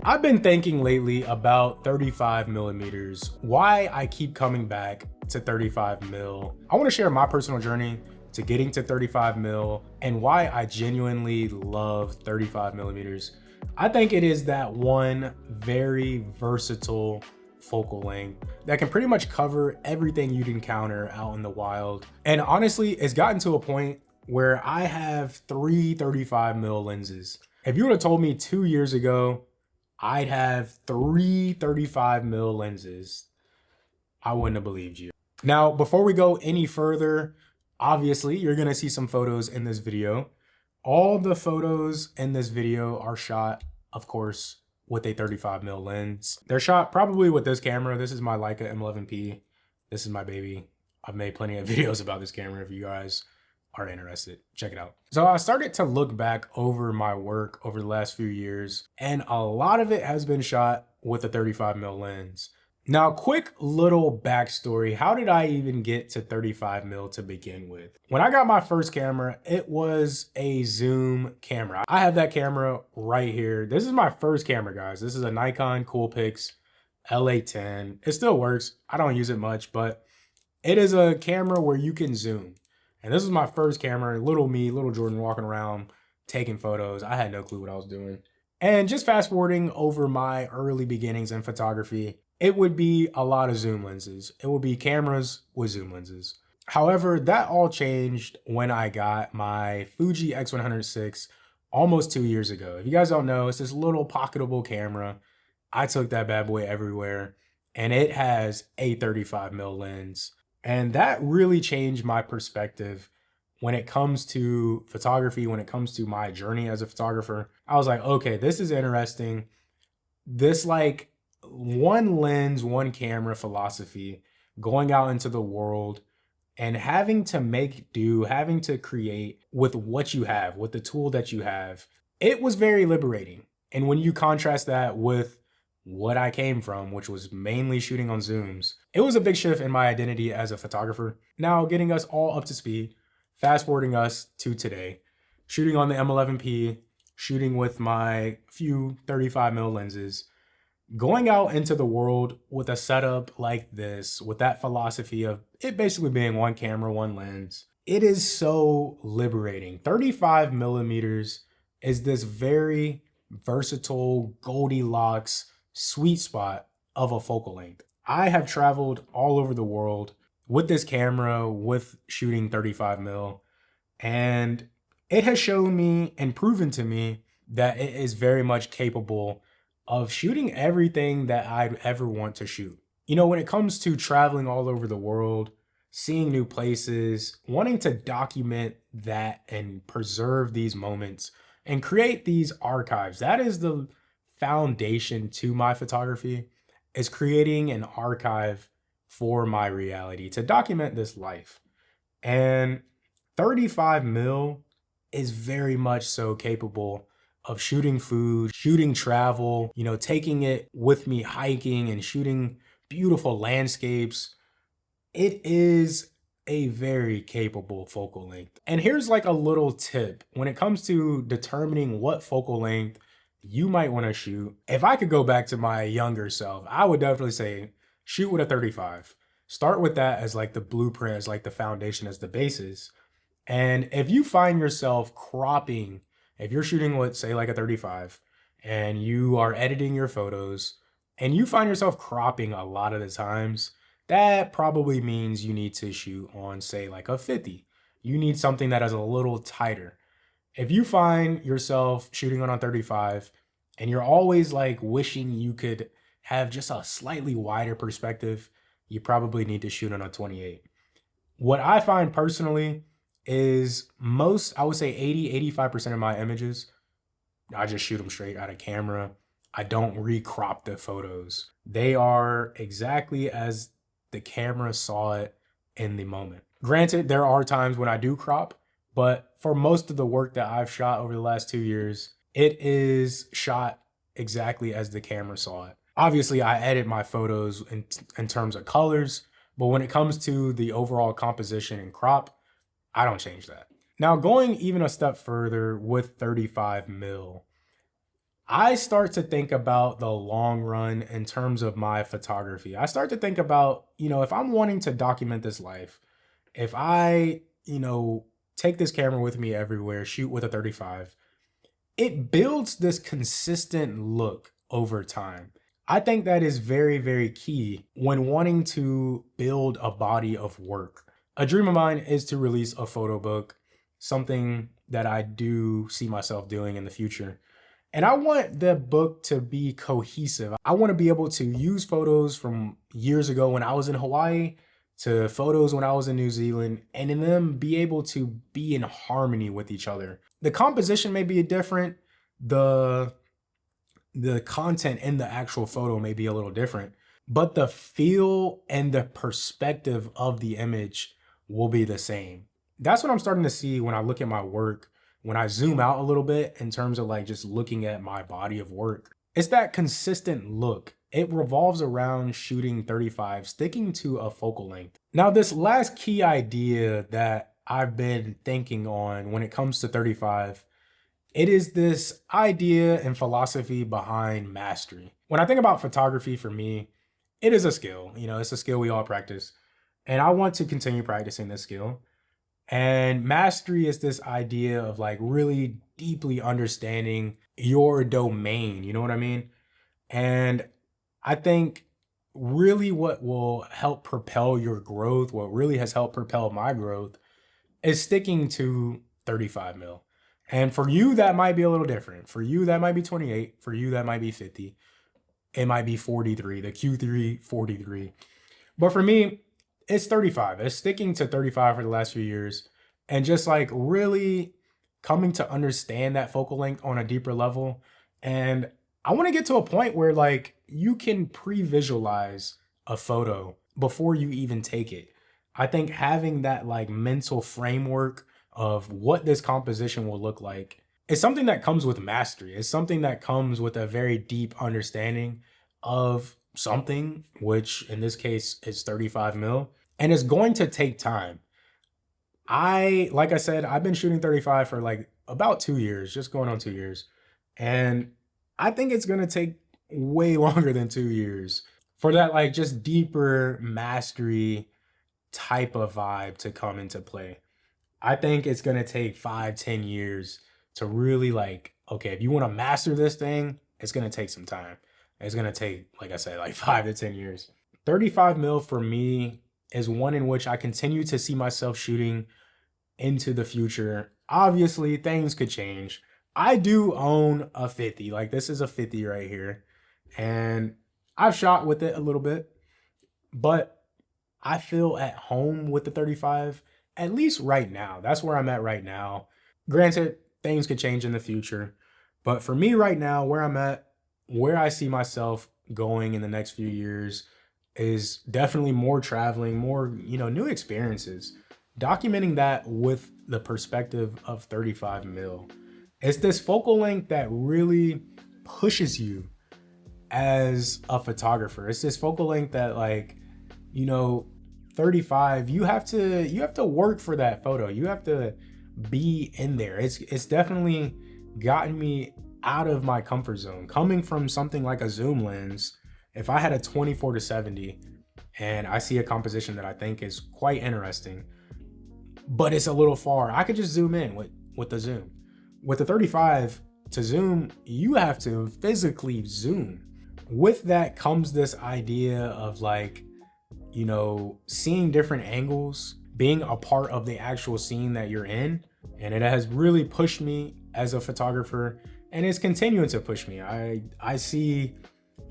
I've been thinking lately about 35 millimeters, why I keep coming back to 35 mil. I want to share my personal journey to getting to 35 mil and why I genuinely love 35 millimeters. I think it is that one very versatile focal length that can pretty much cover everything you'd encounter out in the wild. And honestly, it's gotten to a point where I have three 35 mil lenses. If you would have told me 2 years ago I'd have three 35 mil lenses, I wouldn't have believed you. Now, before we go any further, obviously you're gonna see some photos in this video. All the photos in this video are shot, of course, with a 35 mil lens. They're shot probably with this camera. This is my Leica M11P. This is my baby. I've made plenty of videos about this camera if you guys are interested. Check it out. So I started to look back over my work over the last few years, and a lot of it has been shot with a 35 mil lens. Now, quick little backstory. How did I even get to 35 mil to begin with? When I got my first camera, it was a zoom camera. I have that camera right here. This is my first camera, guys. This is a Nikon Coolpix LA10. It still works. I don't use it much, but it is a camera where you can zoom. And this was my first camera, little me, little Jordan walking around, taking photos. I had no clue what I was doing. And just fast forwarding over my early beginnings in photography, it would be a lot of zoom lenses. It would be cameras with zoom lenses. However, that all changed when I got my Fuji X106 almost 2 years ago. If you guys don't know, it's this little pocketable camera. I took that bad boy everywhere, and it has a 35 mil lens. And that really changed my perspective when it comes to photography, when it comes to my journey as a photographer. I was like, okay, this is interesting. This like one lens, one camera philosophy, going out into the world and having to make do, having to create with what you have, with the tool that you have, it was very liberating. And when you contrast that with what I came from, which was mainly shooting on zooms, it was a big shift in my identity as a photographer. Now, getting us all up to speed, fast forwarding us to today, shooting on the M11P, shooting with my few 35 mil lenses, going out into the world with a setup like this, with that philosophy of it basically being one camera, one lens, it is so liberating. 35 millimeters is this very versatile Goldilocks sweet spot of a focal length. I have traveled all over the world with this camera, with shooting 35 mil, and it has shown me and proven to me that it is very much capable of shooting everything that I'd ever want to shoot. You know, when it comes to traveling all over the world, seeing new places, wanting to document that and preserve these moments and create these archives, that is the foundation to my photography, is creating an archive for my reality to document this life. And 35 mil is very much so capable of shooting food, shooting travel, you know, taking it with me hiking and shooting beautiful landscapes. It is a very capable focal length. And here's like a little tip when it comes to determining what focal length you might want to shoot. If I could go back to my younger self, I would definitely say shoot with a 35. Start with that as like the blueprint, as like the foundation, as the basis. And if you find yourself cropping, if you're shooting with say like a 35 and you are editing your photos and you find yourself cropping a lot of the times, that probably means you need to shoot on say like a 50. You need something that is a little tighter. If you find yourself shooting on a 35 and you're always like wishing you could have just a slightly wider perspective, you probably need to shoot on a 28. What I find personally is most, I would say 80-85% of my images, I just shoot them straight out of camera. I don't recrop the photos. They are exactly as the camera saw it in the moment. Granted, there are times when I do crop, but for most of the work that I've shot over the last 2 years, it is shot exactly as the camera saw it. Obviously, I edit my photos in terms of colors, but when it comes to the overall composition and crop, I don't change that. Now, going even a step further with 35 mil, I start to think about the long run in terms of my photography. I start to think about, if I'm wanting to document this life, if I, take this camera with me everywhere, shoot with a 35, it builds this consistent look over time. I think that is very, very key when wanting to build a body of work. A dream of mine is to release a photo book, something that I do see myself doing in the future. And I want the book to be cohesive. I want to be able to use photos from years ago when I was in Hawaii to photos when I was in New Zealand, and in them be able to be in harmony with each other. The composition may be different. The the content in the actual photo may be a little different, but the feel and the perspective of the image will be the same. That's what I'm starting to see when I look at my work, when I zoom out a little bit in terms of like just looking at my body of work. It's that consistent look. It revolves around shooting 35, sticking to a focal length. Now, this last key idea that I've been thinking on when it comes to 35, it is this idea and philosophy behind mastery. When I think about photography, for me, it is a skill. It's a skill we all practice. And I want to continue practicing this skill. And mastery is this idea of like really deeply understanding your domain. You know what I mean? And I think really what will help propel your growth, what really has helped propel my growth, is sticking to 35 mil. And for you, that might be a little different. For you, that might be 28. For you, that might be 50. It might be 43, the Q3 43. But for me, it's 35. It's sticking to 35 for the last few years and just like really coming to understand that focal length on a deeper level. And I want to get to a point where like you can pre-visualize a photo before you even take it. I think having that like mental framework of what this composition will look like is something that comes with mastery. It's something that comes with a very deep understanding of something, which in this case is 35 mil, and it's going to take time. Like I said, I've been shooting 35 for like about 2 years, just going on 2 years. And I think it's going to take way longer than 2 years for that like just deeper mastery type of vibe to come into play. I think it's going to take 5-10 years to really like, okay, if you want to master this thing, it's going to take some time. It's going to take, like I said, like 5 to 10 years. 35 mil for me is one in which I continue to see myself shooting into the future. Obviously, things could change. I do own a 50. Like this is a 50 right here. And I've shot with it a little bit, but I feel at home with the 35, at least right now. That's where I'm at right now. Granted, things could change in the future, but for me right now, where I'm at, where I see myself going in the next few years is definitely more traveling, more, new experiences. Documenting that with the perspective of 35 mil. It's this focal length that really pushes you as a photographer. It's this focal length that like, 35, you have to work for that photo. You have to be in there. It's definitely gotten me out of my comfort zone. Coming from something like a zoom lens, if I had a 24-70 and I see a composition that I think is quite interesting, but it's a little far, I could just zoom in with the zoom. With the 35, to zoom, you have to physically zoom. With that comes this idea of like, seeing different angles, being a part of the actual scene that you're in. And it has really pushed me as a photographer, and it's continuing to push me. I see,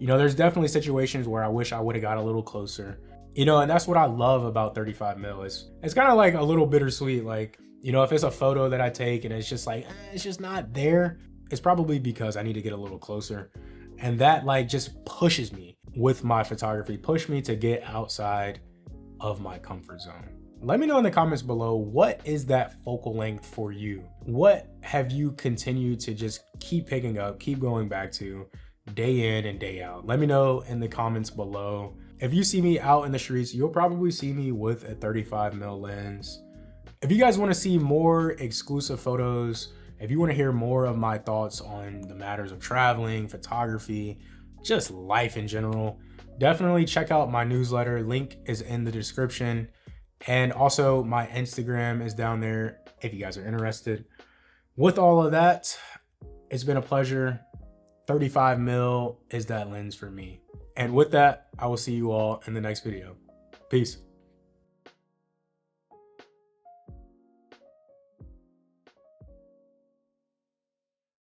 there's definitely situations where I wish I would have got a little closer, and that's what I love about 35 mil. It's kind of like a little bittersweet. Like, if it's a photo that I take and it's just like, it's just not there, it's probably because I need to get a little closer. And that like just pushes me with my photography, push me to get outside of my comfort zone. Let me know in the comments below, what is that focal length for you? What have you continued to just keep picking up, keep going back to day in and day out? Let me know in the comments below. If you see me out in the streets, you'll probably see me with a 35 mil lens. If you guys want to see more exclusive photos If you want to hear more of my thoughts on the matters of traveling, photography, just life in general, definitely check out my newsletter. Link is in the description. And also my Instagram is down there if you guys are interested. With all of that, it's been a pleasure. 35 mil is that lens for me. And with that, I will see you all in the next video. Peace.